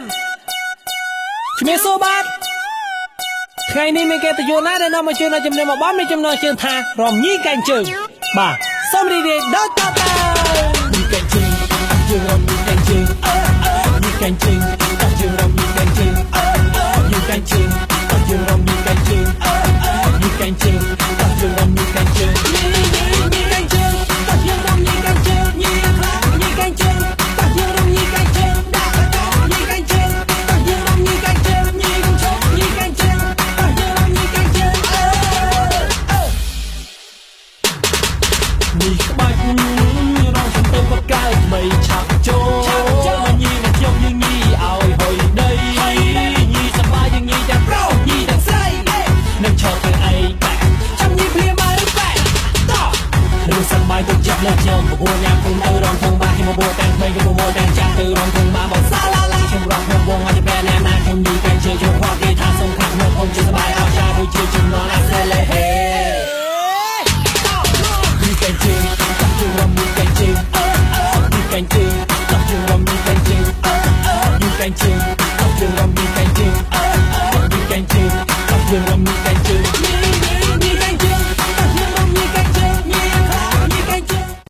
FM ជំរាបសួរបាទថ្ងៃនេះមានគេទៅយល់ណាដែលនាំមកជើងនៅជំនឿមកបងមានចំណងជើងថារំញីកែងជើងបាទសូមរីករាយដល់តទៅញីកែងជើងជើងរំញីកែងជើងញីកែងជើងជើងរំញីកែងជើងញីកែងជើងជើងរំញីកែងជើងញីកែងជើងជើងរំញីកែងជើងញីកែងជើងជើងរំញីកែងជើងញីកែងជើងជើងរំញីកែងជើងញីកែងជើងជើងរំញីកែងជើងញីកែងជើងជើងរំញីកែងជើងនេះក្បាច់រងសំទៅបកកើតបីឆាប់ចូលញីមកខ្ញុំយើងញីឲ្យហុយដីញីសប្បាយយើងញីទាំងប្រុសញីទាំងស្រីនឹងឈរទៅអីបែកចាំញីភ្លាមមកបែកតោះរឿងសប្បាយទៅចិត្តលើខ្ញុំពពួកញ៉ាំគុំទៅរងធំបាខ្ញុំបបួលទាំងក្មេងក៏បបួលទាំងចាស់ទៅរងធំបាបងសាឡាឡាខ្ញុំរងខ្ញុំវងឲ្យតែពេលណាខ្ញុំញីកែងជើង